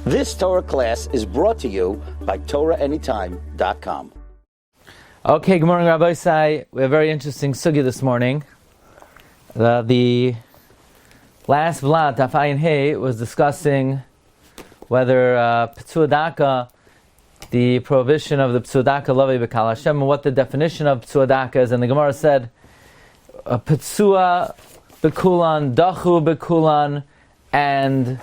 This Torah class is brought to you by TorahAnytime.com. Okay, good morning, Rabbi Glatstein. We have a very interesting Sugya this morning. The last Vlad, Daf Ayin Hey, was discussing whether Petzuah Daka, the prohibition of the Petzuah Daka Lavi B'Kal Hashem, and what the definition of Petzuah Daka is. And the Gemara said, Petzuah B'Kulan, Dachu B'Kulan, and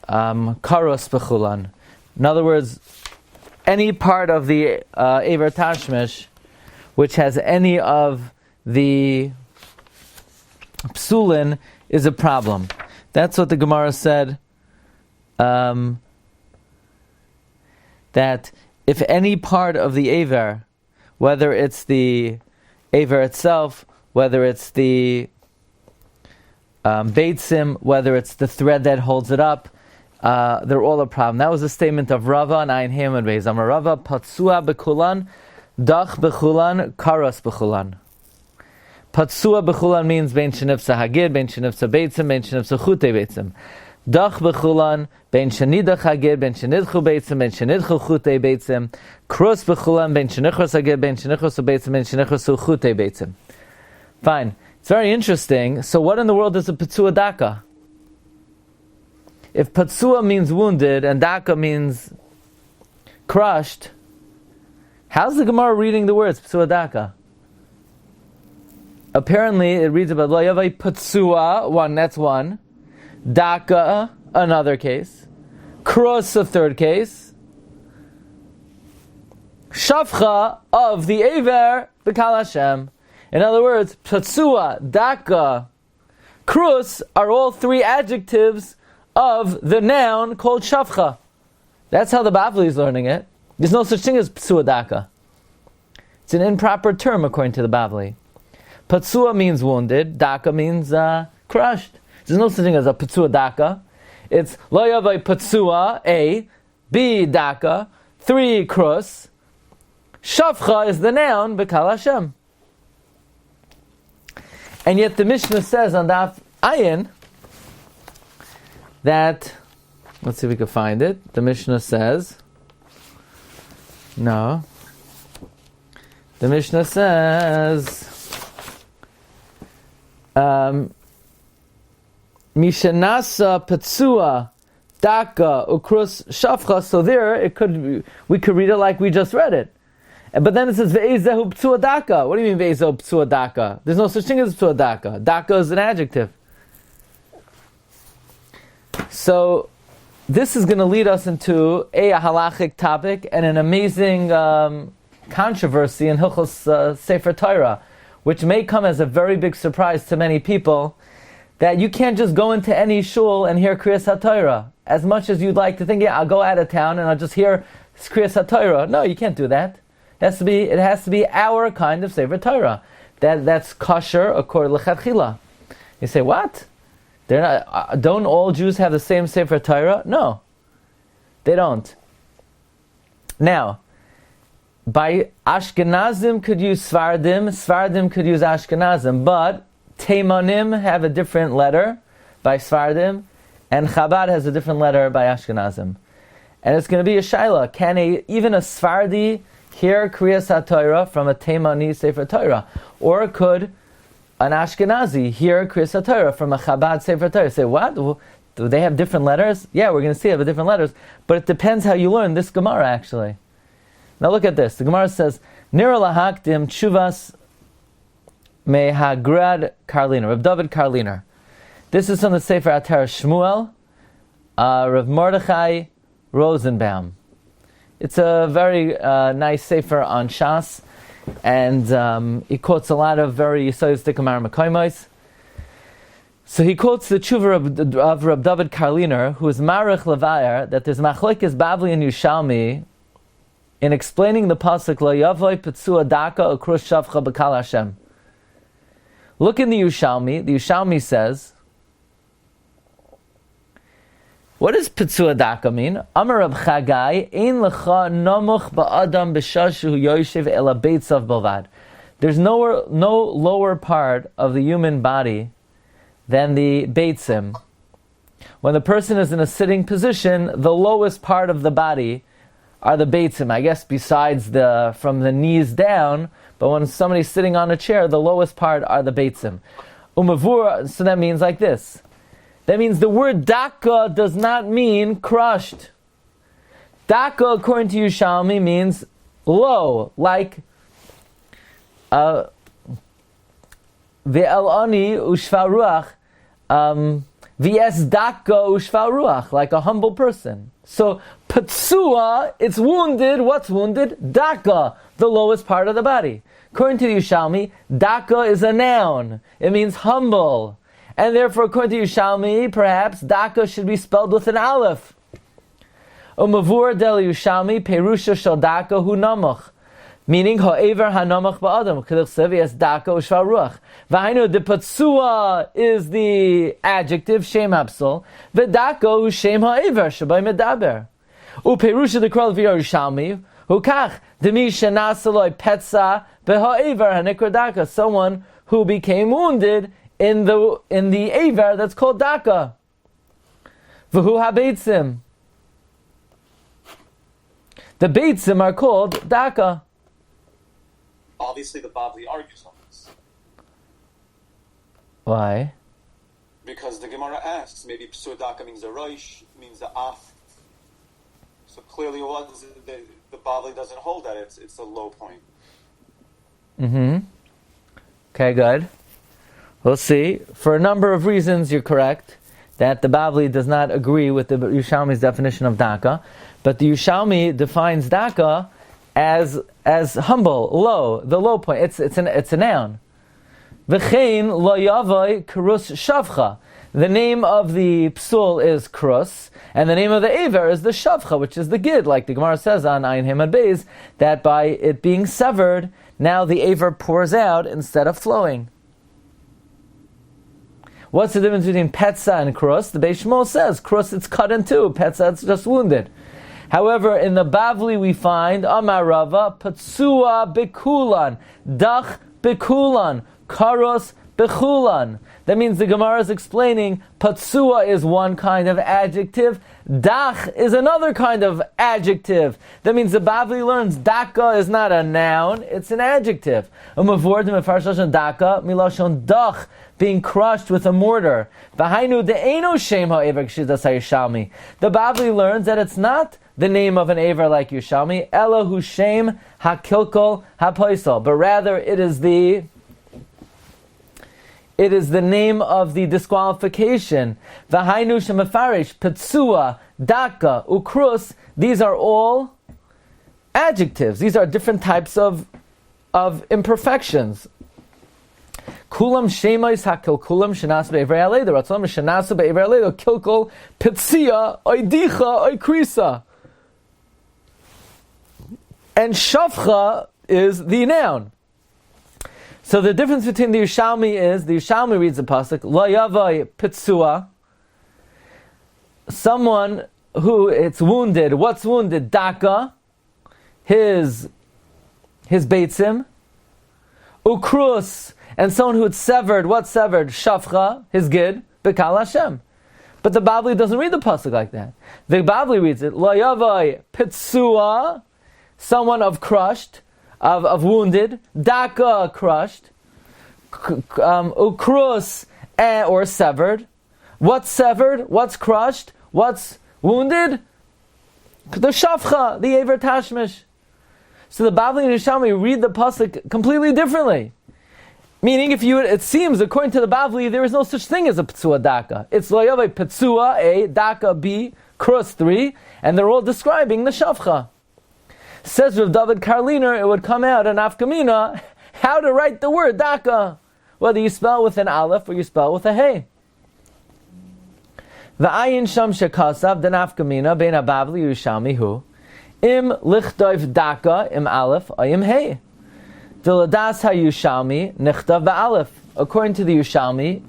Karos B'Chulan. In other words, any part of the Eiver Tashmish which has any of the Psulin is a problem. That's what the Gemara said, that if any part of the Eiver, whether it's the Eiver itself, whether it's the Beitzim, whether it's the thread that holds it up, they're all a problem. That was a statement of Rava and Ayin Hamad Beis. Amar Rava, Petzuah B'Kulan, Dach B'Chulan, Karas B'Chulan. Petzuah B'Chulan means Bein Shenifsa Hagid, Bein Shenifsa Beitzim, Bein Shenifsa Chutei Beitzim. Dach B'Chulan, Bein Shenidach Hagid, Bein Shenidchu Beitzim, Bein Shenidchu Chutei Beitzim. Kros B'Chulan, Bein Shenichros Hagid, Bein Shenichros Beitzim, Bein Shenichros Chutei Beitzim. Fine. It's very interesting. So what in the world is a Petzuah Daka? If Petzuah means wounded and Daka means crushed, how's the Gemara reading the words Petzuah Daka? Apparently it reads about Lo Yavai Petzuah, one, that's one. Daka, another case. Kros, a third case. Shafcha of the Eiver, B'Kal Hashem. In other words, Petzuah, Daka, Krus are all three adjectives of the noun called Shafcha. That's how the Bavli is learning it. There's no such thing as Petzuah Daka. It's an improper term according to the Bavli. Petzuah means wounded, Daka means crushed. There's no such thing as a Petzuah Daka. It's Lo Yavai Petzuah, A, B, Daka, 3, Krus. Shafcha is the noun, B'Kal Hashem. And yet the Mishnah says on Daf Ayin that, let's see if we can find it. The Mishnah says, no. The Mishnah says, Mishanasa Petzuah Daka Ukrus Shafcha. So there, we could read it like we just read it. But then it says Ve'ezehu Petzuah Daka. What do you mean Ve'ezehu Petzuah Daka? There's no such thing as Petzuah Daka. Daka is an adjective. So this is going to lead us into a halachic topic and an amazing controversy in Hilchos Sefer Torah, which may come as a very big surprise to many people, that you can't just go into any shul and hear Kriyas HaTorah. As much as you'd like to think, yeah, I'll go out of town and I'll just hear Kriyas HaTorah. No, you can't do that. It has to be our kind of Sefer Torah. That's kosher according to Lechatchila. You say, what? They're not, don't all Jews have the same Sefer Torah? No, they don't. Now, by Ashkenazim could use Sfardim could use Ashkenazim, but Teimanim have a different letter by Sfardim, and Chabad has a different letter by Ashkenazim. And it's going to be a shaila. Can even a Sfardi hear Kriyas HaTorah from a Teimani Sefer Torah? Or could an Ashkenazi hear Kriyas HaTorah from a Chabad Sefer Torah? Say, what? Do they have different letters? Yeah, we're going to see they have different letters. But it depends how you learn this Gemara, actually. Now look at this. The Gemara says, Nira lahakdim tshuvas mehagrad Karliner. Rav David Karliner. This is from the Sefer Atar Shmuel, Rav Mordechai Rosenbaum. It's a very nice Sefer on Shas, and he quotes a lot of very Yisodistic Amar Mekoimos. So he quotes the Tshuva of Rab David Karliner, who is Marich Levayer, that there's Machlokes Bavli and Yushalmi in explaining the pasuk Lo Yavoi Petzuah Daka Ukrus Shavcha B'Kal Hashem. Look in the Yushalmi. The Yushalmi says, what does Petzuah Daka mean? Amar Rab Chagai, Ein lecha nomuch ba'adam b'shashu yoshev ela beitzav b'lvad. There's no lower part of the human body than the beitzim, when the person is in a sitting position, the lowest part of the body are the beitzim. I guess besides from the knees down, but when somebody's sitting on a chair, the lowest part are the beitzim. Umavur, so that means like this. That means the word Daka does not mean crushed. Daka, according to Yerushalmi, means low, like Ve'el ani ushva ruach, v'es Daka ushva ruach, like a humble person. So Petzuah, it's wounded. What's wounded? Daka, the lowest part of the body. According to Yerushalmi, Daka is a noun. It means humble. And therefore, according to Yerushalmi, perhaps Daka should be spelled with an aleph. Umavur del Yerushalmi, perusha shel Daka hu namuch. Meaning, ha'ever ha'namuch ba'adam. K'dich yes Daka u'shva ruach. V'hainu, the Petzuah is the adjective, shem hapsol. V'Daka hu shem ha'ever, shabay medaber. U'perusha the kral v'yar Yerushalmi, hukach, demi shenasaloi petza, b'ha'ever ha'nikra Daka. Someone who became wounded in the aver that's called Daka. V'hu ha'beitzim. The beitzim are called Daka. Obviously, the Bavli argues on this. Why? Because the Gemara asks, maybe Psur Daka means the Roish, means the Af. So clearly, the Bavli doesn't hold that. It's a low point. Okay, good. We'll see. For a number of reasons, you're correct that the Bavli does not agree with the Yerushalmi's definition of Daka, but the Yerushalmi defines Daka as humble, low, the low point. It's a noun. V'chein lo yavai krus shavcha. The name of the psul is krus, and the name of the aver is the shavcha, which is the gid, like the Gemara says on Ayin Hemad Beis, that by it being severed, now the aver pours out instead of flowing. What's the difference between petza and krus? The Beis Shmuel says krus it's cut in two, petza it's just wounded. However, in the Bavli we find Amar Rava Petzuah bekulan, dach bekulan, karos bekulan. That means the Gemara is explaining Petzuah is one kind of adjective, dach is another kind of adjective. That means the Bavli learns Daka is not a noun, it's an adjective. Daka milashon dach, being crushed with a mortar. The Bavli learns that it's not the name of an aver like Yerushalmi, Ela hu shem hakilkol hapoisel, but rather it is the name of the disqualification. V'hainu shemafarish, Petzuah, Daka, ukrus, these are all adjectives. These are different types of imperfections. Kulam shemais hakilkulam shenas be'evrei aledo, ratzolam shenasu be'evrei aledo, kilkol, petzia, oidicha, oikrisa. And shavcha is the noun. So the difference between the Yerushalmi is, the Yerushalmi reads the pasuk, lo yavai Petzuah, someone who it's wounded. What's wounded? Daka, his beitzim, ukrus, and someone who it's severed. What's severed? Shavcha, his gid, bekal Hashem. But the Bavli doesn't read the pasuk like that. The Bavli reads it, lo yavai Petzuah, someone of crushed, of wounded, Daka crushed, ukrus or severed. What's severed? What's crushed? What's wounded? The shavcha, the aver tashmish. So the Bavli and Yerushalmi read the pasuk completely differently. Meaning, it seems according to the Bavli, there is no such thing as a Petzuah Daka. It's lo yavai Petzuah A, Daka B, krus 3, and they're all describing the shavcha. Says Rav David Karliner, it would come out in Afkamina how to write the word Daka, whether you spell with an aleph or you spell with a hey. The Iyun sham shekasav den Afkamina bein Bavli Yerushalmi hu im lichtoiv Daka im aleph im hey. Diladas ha-Yerushalmi nichtav ba'aleph. According to the Yerushalmi,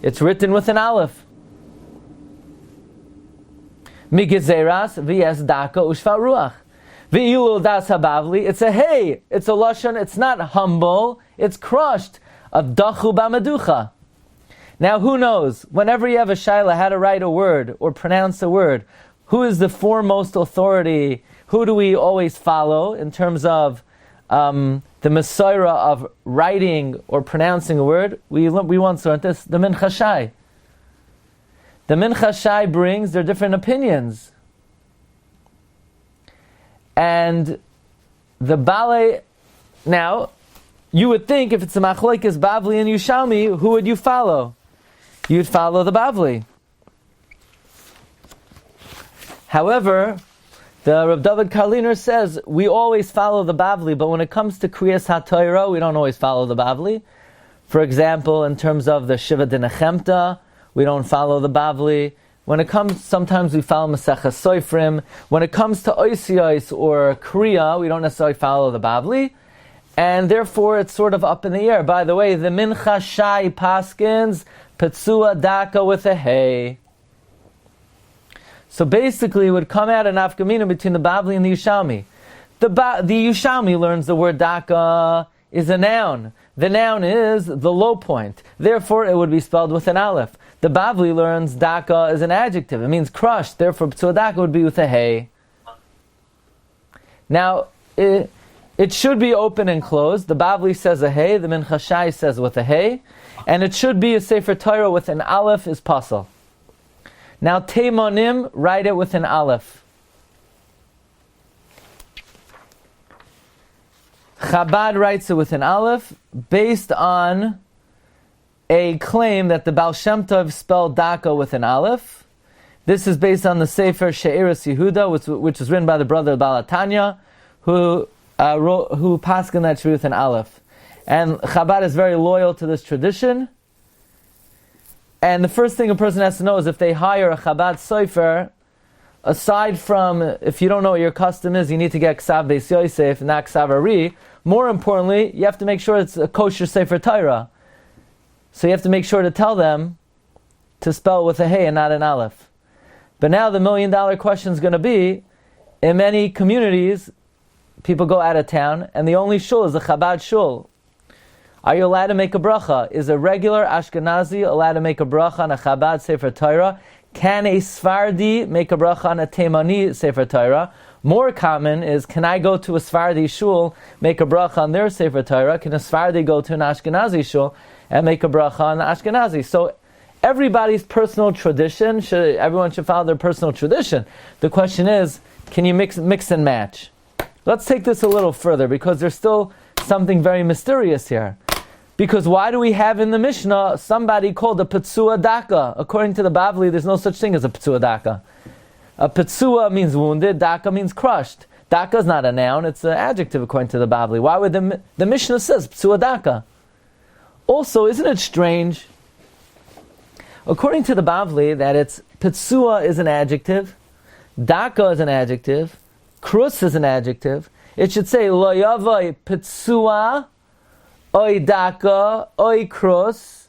it's written with an aleph. Migezeras v'yes Daka ushva ruach. V'ilu das habavli, it's a hey, it's a lashon, it's not humble, it's crushed. A dachu b'maducha. Now, who knows? Whenever you have a shaila how to write a word or pronounce a word, who is the foremost authority? Who do we always follow in terms of the Messiah of writing or pronouncing a word? We once learned this, the Mincha Shai. The Mincha Shai brings their different opinions. And the Bale, now, you would think if it's a machlokes Bavli and Yushalmi, who would you follow? You'd follow the Bavli. However, the Rav David Karliner says we always follow the Bavli, but when it comes to Kriyas HaTorah, we don't always follow the Bavli. For example, in terms of the Shiva Dinachemta, we don't follow the Bavli. When it comes, sometimes we follow Maseches Soifrim. When it comes to Oisiyos or Kriya, we don't necessarily follow the Bavli. And therefore, it's sort of up in the air. By the way, the Mincha Shai Paskins, Petzuah Daka with a Hey. So basically, it would come out an afkamina between the Bavli and the Yushalmi. The Yushalmi learns the word Daka is a noun. The noun is the low point. Therefore, it would be spelled with an aleph. The Bavli learns Daka is an adjective. It means crushed. Therefore, Petzuah Daka would be with a Hey. Now, it should be open and closed. The Bavli says a Hey. The Mincha Shai says with a Hey. And it should be a Sefer Torah with an aleph is pasal. Now, Teimanim, write it with an aleph. Chabad writes it with an aleph based on a claim that the Baal Shem Tov spelled Daka with an aleph. This is based on the Sefer She'eres Yehuda, which was written by the brother of Baal Tanya, who paskin that tree with an aleph. And Chabad is very loyal to this tradition. And the first thing a person has to know is if they hire a Chabad Sefer, aside from, if you don't know what your custom is, you need to get Ksav Beis Yosef, not Ksav Ari. More importantly, you have to make sure it's a kosher Sefer Torah. So you have to make sure to tell them to spell with a Hey and not an aleph. But now the $1 million question is going to be, in many communities, people go out of town, and the only shul is a Chabad shul. Are you allowed to make a bracha? Is a regular Ashkenazi allowed to make a bracha on a Chabad Sefer Torah? Can a Sfardi make a bracha on a Teimani Sefer Torah? More common is, can I go to a Sfardi shul, make a bracha on their Sefer Torah? Can a Sfardi go to an Ashkenazi shul and make a bracha on the Ashkenazi? So everybody's personal tradition, everyone should follow their personal tradition. The question is, can you mix and match? Let's take this a little further, because there's still something very mysterious here. Because why do we have in the Mishnah somebody called a Petzuah Daka? According to the Bavli, there's no such thing as a Petzuah Daka. A Petzuah means wounded, Daka means crushed. Daka is not a noun, it's an adjective according to the Bavli. Why would the Mishnah says Petzuah Daka? Also, isn't it strange? According to the Bavli, that it's Petzuah is an adjective, Daka is an adjective, Krus is an adjective. It should say Lo Yavai Petzuah Oy Daka, Oy Krus,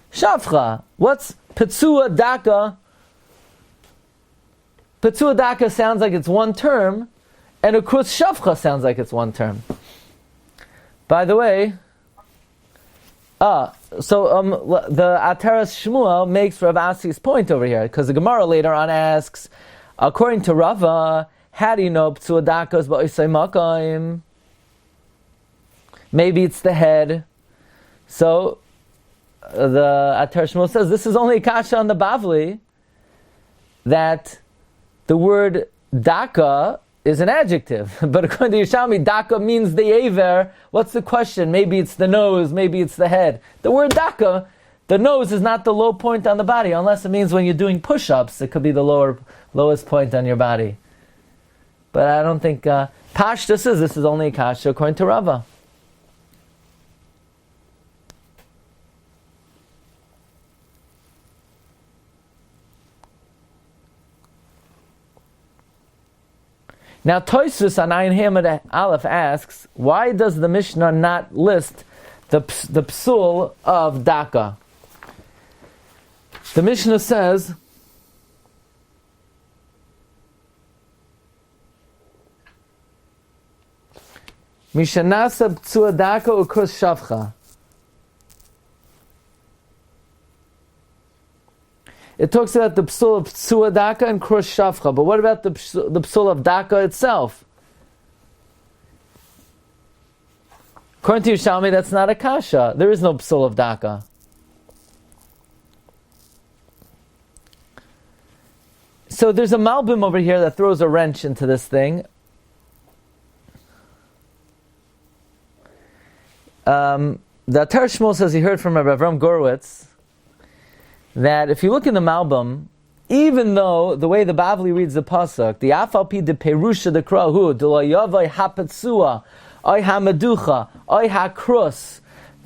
Shafcha. What's Petzuah Daka? Petzuah Daka sounds like it's one term, and a Krus Shafcha sounds like it's one term. By the way, the Ataras Shmuel makes Rav Asi's point over here, because the Gemara later on asks, according to Rava, how do you know Petzuah Daka is ba'isay makayim? Maybe it's the head. So the Atar Shmuel says this is only a kasha on the Bavli, that the word Daka is an adjective. But according to Yushalmi, Daka means the aver. What's the question? Maybe it's the nose, maybe it's the head. The word Daka, the nose is not the low point on the body, unless it means when you're doing push-ups, it could be the lowest point on your body. But I don't think Pashta says this is only a kasha according to Rava. Now Tosfos on Ayin Hamad Aleph asks, why does the Mishnah not list the psul of Daka? The Mishnah says, Mishanasa Petzuah Daka u'Krus Shavcha. it talks about the psul of Petzuah Daka and Krus Shavcha. But what about the psul of Daka itself? According to Yerushalmi, that's not a kasha. There is no psul of Daka. So there's a Malbim over here that throws a wrench into this thing. The Atar Shmuel says he heard from Rabbi Avram Gorwitz that if you look in the Malbim, even though the way the Bavli reads the pasuk, the Afalpi de Perusha de Krahu, de la Yavai HaPetzuah, Oy HaMeducha, Oy HaKrus,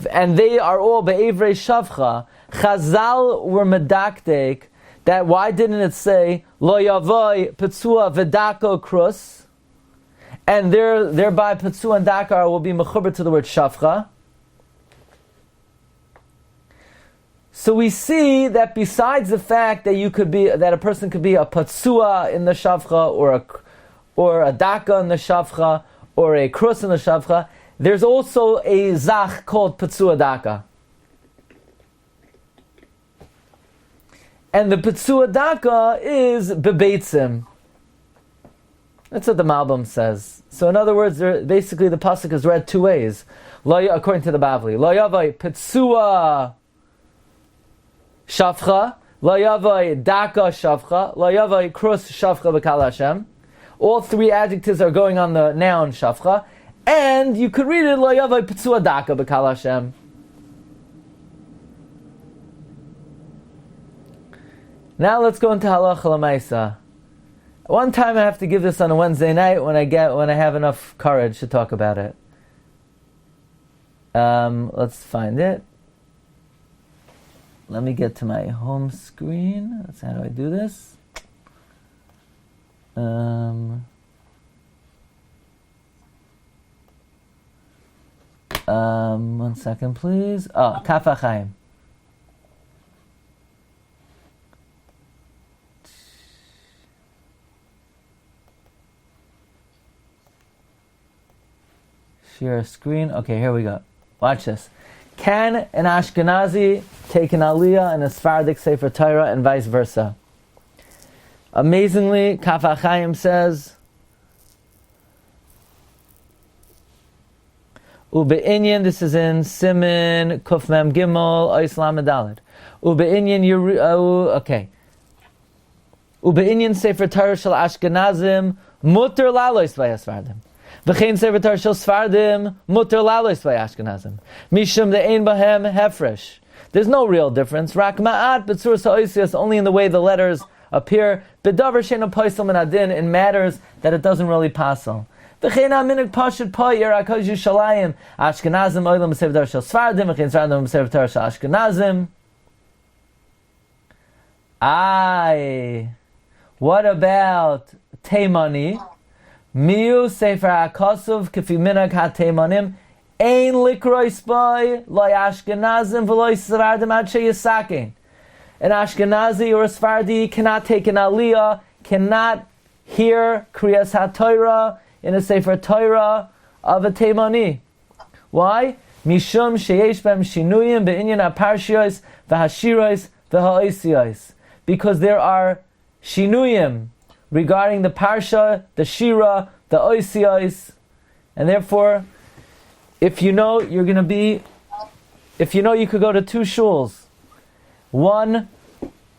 and they are all be'evrei Shavcha, Chazal were medaktek, that why didn't it say Lo Yavai Petzuah V'Daka Krus, and thereby Petzuah and Daka will be mechuber to the word Shavcha. So we see that besides the fact that a person could be a Petzuah in the Shavcha, or a Daka in the Shavcha, or a Krus in the Shavcha, there's also a Zach called Petzuah Daka. And the Petzuah Daka is Bebeitzim. That's what the Malbim says. So in other words, basically the pasuk is read two ways. According to the Bavli. Lo Yavai Petzuah Shavcha, Lo Yavai Daka Shavcha, Lo Yavai Krus Shavcha B'Kal Hashem. All three adjectives are going on the noun Shavcha. And you could read it Lo Yavai Petzuah Daka B'Kal Hashem. Now let's go into Halacha L'Maisa. One time I have to give this on a Wednesday night when I have enough courage to talk about it. Let's find it. Let me get to my home screen. That's how do I do this? One second, please. Kaf HaChaim. Share screen. Okay, here we go. Watch this. Can an Ashkenazi take an Aliyah and a Sephardic Sefer Torah and vice versa? Amazingly, Kaf HaChaim says, Ube'inyan, this is in Simin, Kuf Mem Gimel, Ois Lamed Daled. Ube'inyan, okay. Ube'inyan Sefer Torah shel Ashkenazim, muter lalois v'yasfardim. V'chein Sefer Torah shel Sfardim, muter lalois v'yashkenazim. Mishum de'ein bahem hefresh. There's no real difference. Rak ma'at b'tzur sa'oisias, only in the way the letters appear. B'davar she'enu poisel min adin, in matters that it doesn't really passel. V'chein ha'minig pashut po'yer ha'kosh Yushalayim. Ashkenazim oilam Sefer Torah shel Sfardim, v'chein Sfardim Sefer Torah shel Ashkenazim. What about Teimani? Miu Sefer HaKosuv Kefi Minag HaTeimanim Ein Likrois Boy Lo Ashkenazim V'lo Yisradim Ad Sheyisakin. An Ashkenazi or a Sephardi cannot take an Aliyah, cannot hear Kriyas HaTorah in a Sefer Torah of a Teimani. Why? Mishum Sheyesh Bem Shinuyim Be'inyan HaParshiyos V'Hashiros V'Ha'osiyos. Because there are Shinuyim regarding the Parsha, the Shira, the Oisiyos, and therefore, if you know you could go to two shuls. One,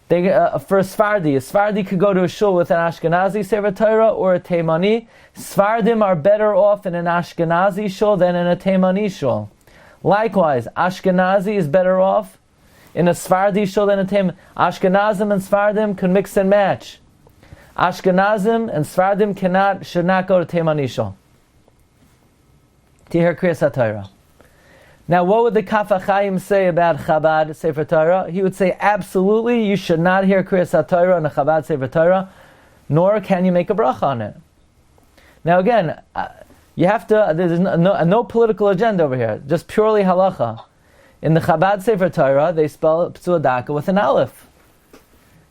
for a Sephardi could go to a shul with an Ashkenazi Sefer Torah or a Teimani. Sephardim are better off in an Ashkenazi shul than in a Teimani shul. Likewise, Ashkenazi is better off in a Sephardi shul than a Teimani. Ashkenazim and Sephardim can mix and match. Ashkenazim and Sephardim should not go to Teimani shul to hear Kriyas HaTorah. Now, what would the Kaf HaChaim say about Chabad Sefer Torah? He would say, absolutely, you should not hear Kriyas HaTorah in a Chabad Sefer Torah, nor can you make a bracha on it. Now, again, you have to. There's no political agenda over here, just purely halacha. In the Chabad Sefer Torah, they spell Petzuah Daka with an aleph.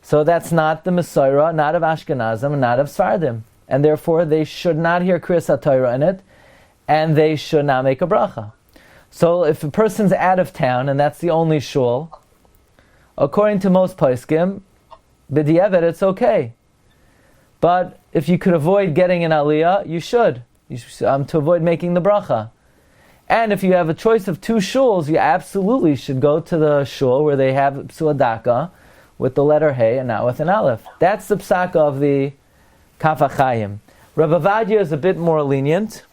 So that's not the Mesorah, not of Ashkenazim, and not of Sephardim. And therefore, they should not hear Kriyas HaTorah in it, and they should not make a bracha. So if a person's out of town, and that's the only shul, according to most poskim, b'di'evet it's okay. But if you could avoid getting an aliyah, you should. To avoid making the bracha. And if you have a choice of two shuls, you absolutely should go to the shul where they have Petzuah Daka with the letter Hey and not with an Aleph. That's the psak of the Kaf HaChaim. Rabbi Vadia is a bit more lenient.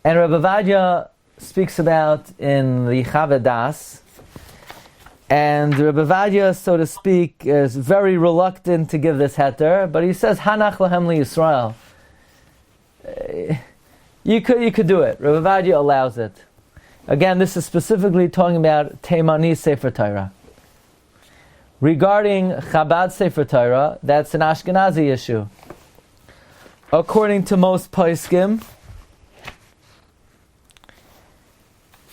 And Rabbi Vadia speaks about in the Chavadas. And Rabbi Vadia, so to speak, is very reluctant to give this heter, but he says, Hanach lahem li Yisrael. You could do it. Rabbi Vadia allows it. Again, this is specifically talking about Teimani Sefer Torah. Regarding Chabad Sefer Torah, that's an Ashkenazi issue. According to most poskim,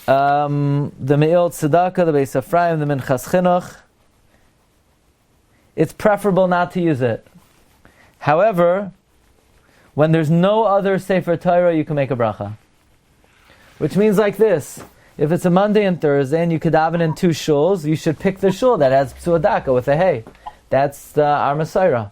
the Me'il Tzedakah, the Beis Ephraim, the Minchas Chinuch, it's preferable not to use it. However, when there's no other Sefer Torah, you can make a bracha. Which means like this: if it's a Monday and Thursday and you could daven in two shuls, you should pick the shul that has Petzuah Daka with a Hey. That's the Armasaira.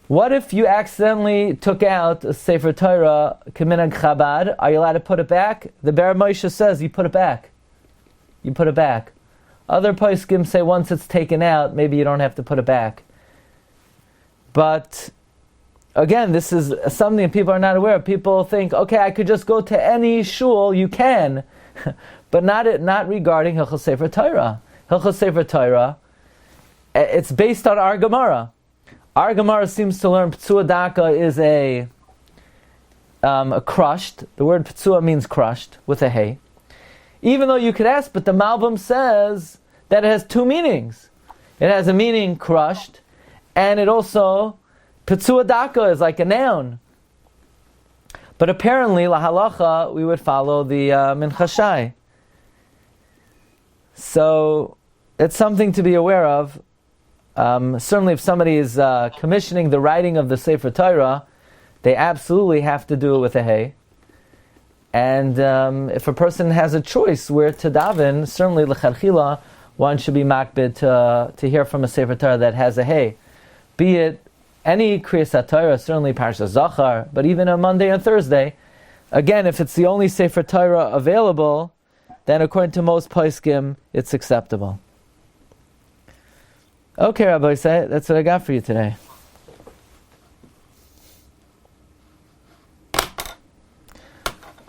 What if you accidentally took out a Sefer Torah, Keminag Chabad? Are you allowed to put it back? The Ber Moshe says you put it back. You put it back. Other poskim say once it's taken out, maybe you don't have to put it back. But again, this is something people are not aware of. People think, okay, I could just go to any shul. You can, but not regarding Hilchos Sefer Torah. Hilchos Sefer Torah, it's based on our Gemara. Our Gemara seems to learn Petzuah Daka is a crushed. The word Petzuah means crushed with a Hey. Even though you could ask, but the Malbim says that it has two meanings. It has a meaning crushed, and it also Petzuah Daka is like a noun. But apparently, la halacha, we would follow the Minchashai. So it's something to be aware of. Certainly if somebody is commissioning the writing of the Sefer Torah, they absolutely have to do it with a Hey. And if a person has a choice where to daven, certainly l'chadchila, one should be makbid to hear from a Sefer Torah that has a Hey. Be it any Kriyas Torah, certainly Parsha Zachar, but even on Monday and Thursday, again, if it's the only Sefer Torah available, then according to most poskim, it's acceptable. Okay, Rabbi, that's what I got for you today.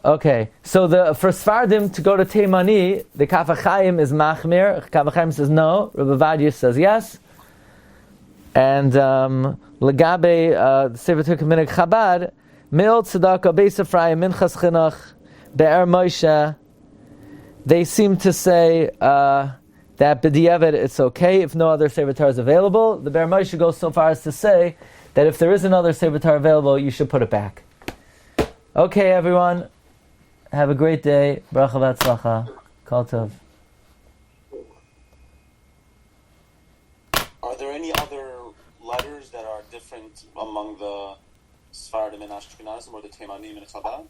Okay, so for Sfardim to go to Teimani, the Kaf HaChaim is Machmir. Kaf HaChaim says no. Rabbi Vadia says yes. And Legabe Sefer Torah Minig Chabad, Me'il Tzedakah, Beis Ephraim, Minchas Chinuch, Be'er Moshe, they seem to say that b'di'evet it's okay if no other Sefer Torah is available. The Be'er Moshe goes so far as to say that if there is another Sefer Torah available, you should put it back. Okay, everyone. Have a great day. Bracha v'atzlacha. Kol tov. Are there any other letters that are different among the Sfardim and Ashkenazim or the Teimanim and Chabad?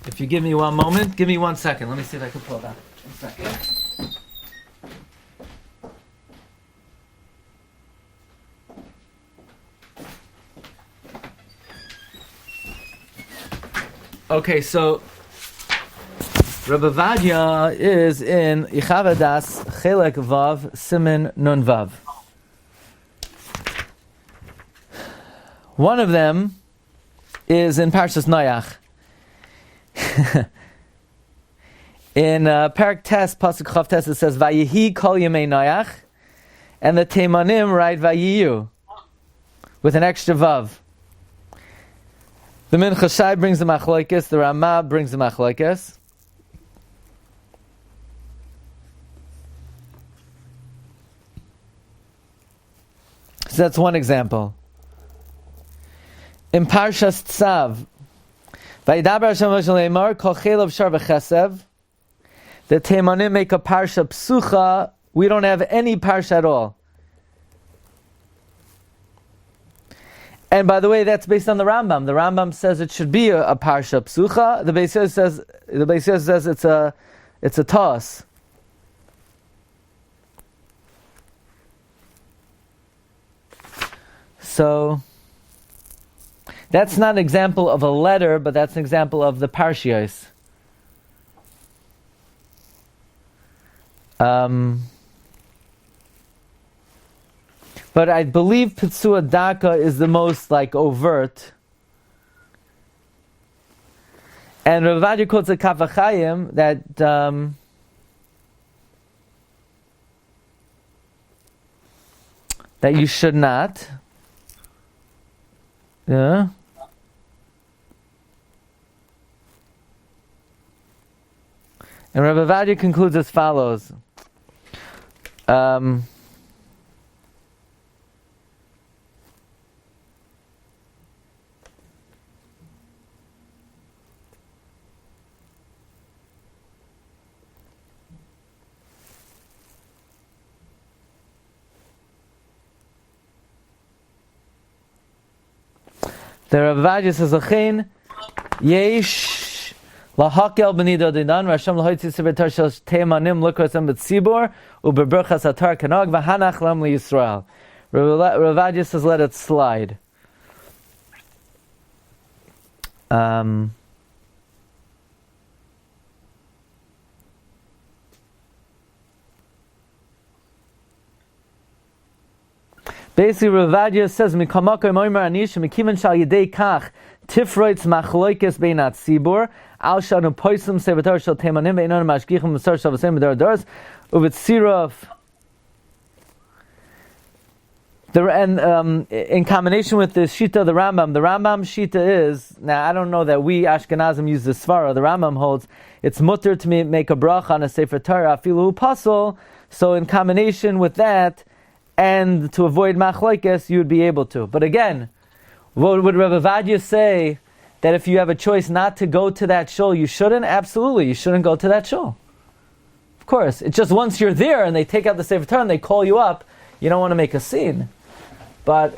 If you give me one moment, give me 1 second. Let me see if I can pull that. 1 second. Okay, so Rabbi Vadia is in Ichavadas Chelek Vav Siman Nun Vav. One of them is in Parshas Noach. In Parak Tes, Pasuk Chav Tes, it says Vayihi Kol Yemei Noach, and the Teimanim write Vayiyu with an extra Vav. The Minchashai brings the Machlokes, the Ramah brings the Machlokes. So that's one example. In Parshas Tzav, Vayidaber Hashem Moshe Leimar Kol Chelav Shar V'Chesev, the Teimanim make a Parsha Psucha. We don't have any Parsha at all. And by the way, that's based on the Rambam. The Rambam says it should be a Parsha Psucha. The Beis Yosef says it's a toss. So that's not an example of a letter, but that's an example of the Parshios. But I believe Petzuah Daka is the most overt. And Rav Ovadia quotes a Kaf HaChaim that you should not. Yeah. And Rav Ovadia concludes as follows. The Rav Ovadia says, "L'chein yesh lahakel b'nido dinan Rasham lahoitzi sefer Torah shel teimanim l'kosem b'tzibor u'beberchas atar kanag v'hanach lam liYisrael." Rav Ovadia says, "Let it slide." Basically, Rav Ovadia says, "Mikamakom omer anish mikivan shal yedei kach tifroitz machloikes beinat tzibur al shanu poisum sefer Torah shel teimanim beinon mashgichim v'sar shel v'sem b'dar daras uvitzirov." In combination with the Shita, the Rambam Shita is, now I don't know that we Ashkenazim use the Svara, the Rambam holds, it's mutter to make a bracha on a Sefer Torah, afilu pasol, so in combination with that, and to avoid machlokes, you would be able to. But again, what would Rav Ovadia say, that if you have a choice not to go to that shul, you shouldn't? Absolutely, you shouldn't go to that shul. Of course, it's just once you're there and they take out the Sefer Torah and they call you up, you don't want to make a scene. But,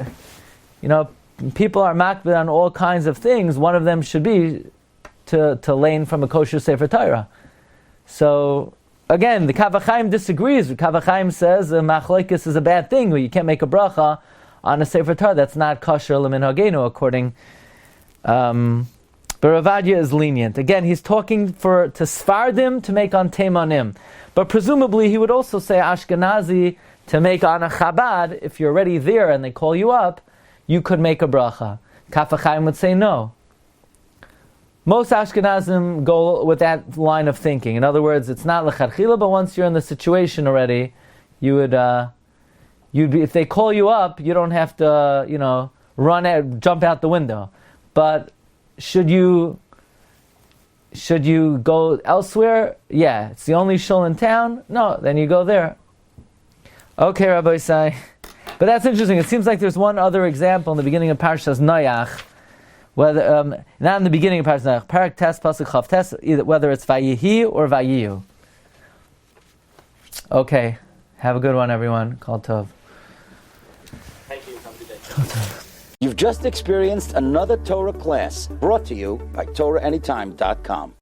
people are makbid on all kinds of things. One of them should be to lane from a kosher Sefer Torah. So, again, the Kaf HaChaim disagrees. The Kaf HaChaim says machlokes is a bad thing. You can't make a bracha on a Sefer Torah that's not kosher l'minhagenu, according. But Rav Ovadia is lenient. Again, he's talking to Sfardim to make on Teimanim. But presumably he would also say Ashkenazi to make on a Chabad. If you're already there and they call you up, you could make a bracha. Kaf HaChaim would say no. Most Ashkenazim go with that line of thinking. In other words, it's not lecharchila, but once you're in the situation already, you would, if they call you up, you don't have to, jump out the window. But should you go elsewhere? Yeah, it's the only shul in town. No, then you go there. Okay, Rabbi Isai. But that's interesting. It seems like there's one other example in the beginning of Parshas Noach, whether not in the beginning of Parsha Noach, Parak Tes Pasuk Chav Tes, whether it's Vayihi or Vayiyu. Okay, have a good one, everyone. Kol Tov. Thank you. Have a good day. Kol Tov. You've just experienced another Torah class brought to you by TorahAnytime.com.